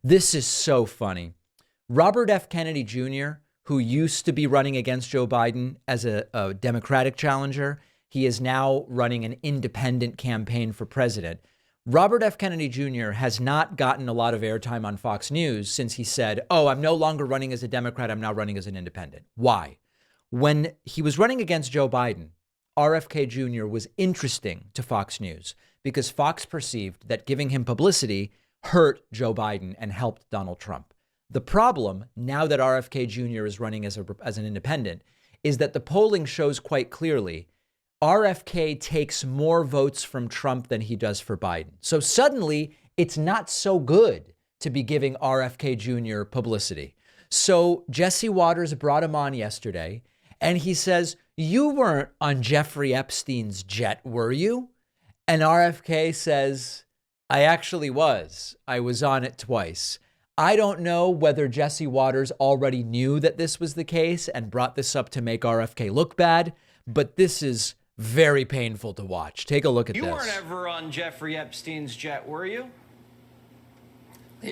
This is so funny. Robert F. Kennedy Jr., who used to be running against Joe Biden as a Democratic challenger, he is now running an independent campaign for president. Robert F. Kennedy Jr. has not gotten a lot of airtime on Fox News since he said, oh, I'm no longer running as a Democrat. I'm now running as an independent. Why? When he was running against Joe Biden, RFK Jr. was interesting to Fox News because Fox perceived that giving him publicity hurt Joe Biden and helped Donald Trump. The problem, now that RFK Jr. is running as an independent, is that the polling shows quite clearly RFK takes more votes from Trump than he does for Biden. So suddenly, it's not so good to be giving RFK Jr. publicity. So Jesse Waters brought him on yesterday, and he says, you weren't on Jeffrey Epstein's jet, were you? And RFK says, I actually was. I was on it twice. I don't know whether Jesse Waters already knew that this was the case and brought this up to make RFK look bad, but this is very painful to watch. Take a look at this. You weren't ever on Jeffrey Epstein's jet, were you?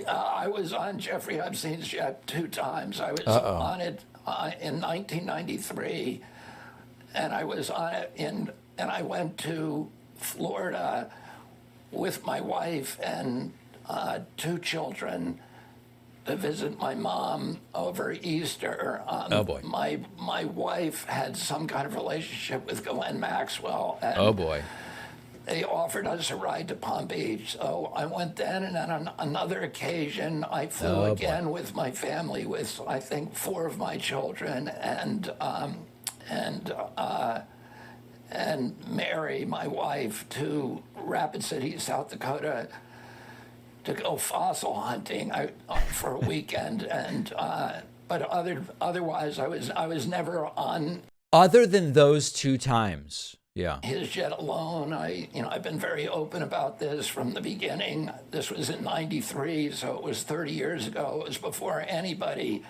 I was on Jeffrey Epstein's jet 2 times. I was on it in 1993, and I was on it and I went to Florida with my wife and 2 children to visit my mom over Easter. Oh boy! My wife had some kind of relationship with Ghislaine Maxwell. And oh boy! They offered us a ride to Palm Beach, so I went then. And then on another occasion, I flew again with my family, with I think 4 of my children, and Mary, my wife, to Rapid City, South Dakota, to go fossil hunting for a weekend, but otherwise I was never on. Other than those 2 times, yeah. His jet alone. I've been very open about this from the beginning. This was in '93, so it was 30 years ago. It was before anybody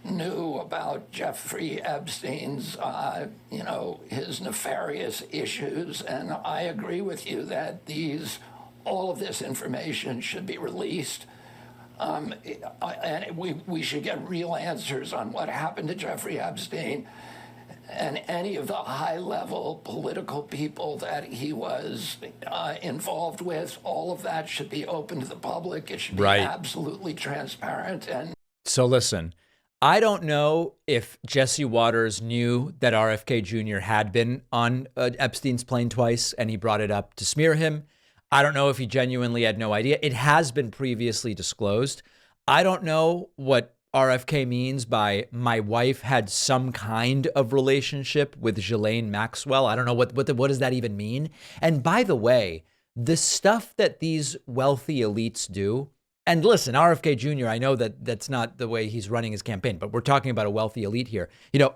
knew about Jeffrey Epstein's, his nefarious issues, and I agree with you that all of this information should be released, and we should get real answers on what happened to Jeffrey Epstein and any of the high-level political people that he was involved with. All of that should be open to the public. It should be absolutely transparent. And so listen, I don't know if Jesse Waters knew that RFK Jr. had been on Epstein's plane twice and he brought it up to smear him. I don't know if he genuinely had no idea. It has been previously disclosed. I don't know what RFK means by my wife had some kind of relationship with Ghislaine Maxwell. I don't know what does that even mean? And by the way, the stuff that these wealthy elites do, and listen, RFK Jr., I know that that's not the way he's running his campaign, but we're talking about a wealthy elite here.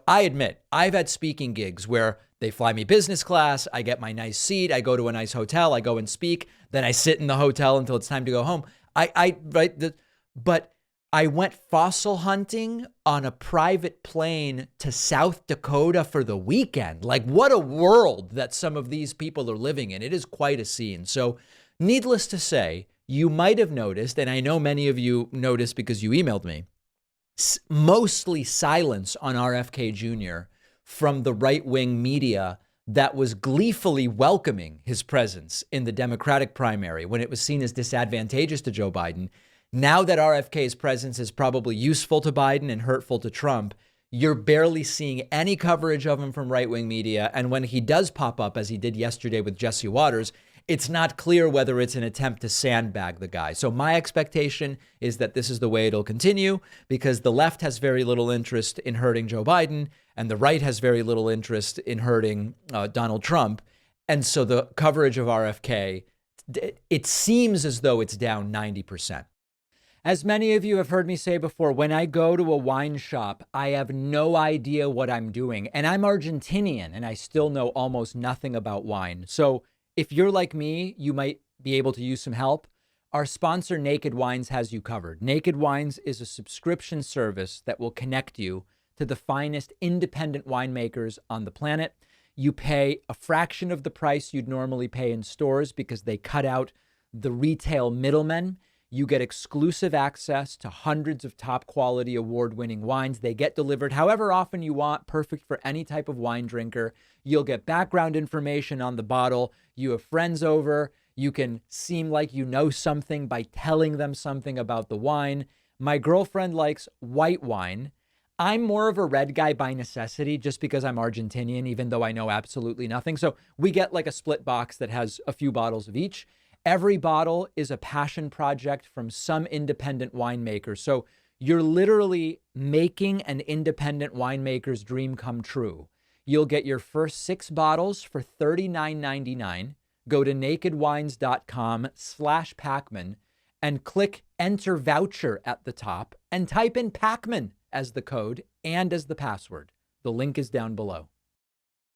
I admit I've had speaking gigs where they fly me business class. I get my nice seat. I go to a nice hotel. I go and speak. Then I sit in the hotel until it's time to go home. But I went fossil hunting on a private plane to South Dakota for the weekend. Like, what a world that some of these people are living in. It is quite a scene. So needless to say, you might have noticed, and I know many of you noticed because you emailed me, mostly silence on RFK Jr. from the right-wing media that was gleefully welcoming his presence in the Democratic primary when it was seen as disadvantageous to Joe Biden. Now that RFK's presence is probably useful to Biden and hurtful to Trump, you're barely seeing any coverage of him from right-wing media. And when he does pop up, as he did yesterday with Jesse Waters, it's not clear whether it's an attempt to sandbag the guy. So my expectation is that this is the way it'll continue, because the left has very little interest in hurting Joe Biden and the right has very little interest in hurting Donald Trump. And so the coverage of RFK, it seems as though it's down 90%. As many of you have heard me say before, when I go to a wine shop, I have no idea what I'm doing. And I'm Argentinian and I still know almost nothing about wine. So if you're like me, you might be able to use some help. Our sponsor, Naked Wines, has you covered. Naked Wines is a subscription service that will connect you to the finest independent winemakers on the planet. You pay a fraction of the price you'd normally pay in stores because they cut out the retail middlemen. You get exclusive access to hundreds of top quality award-winning wines. They get delivered however often you want, perfect for any type of wine drinker. You'll get background information on the bottle. You have friends over. You can seem like you know something by telling them something about the wine. My girlfriend likes white wine. I'm more of a red guy by necessity just because I'm Argentinian, even though I know absolutely nothing. So we get like a split box that has a few bottles of each. Every bottle is a passion project from some independent winemaker. So you're literally making an independent winemaker's dream come true. You'll get your first 6 bottles for $39.99. Go to nakedwines.com/Pacman and click enter voucher at the top and type in Pacman as the code and as the password. The link is down below.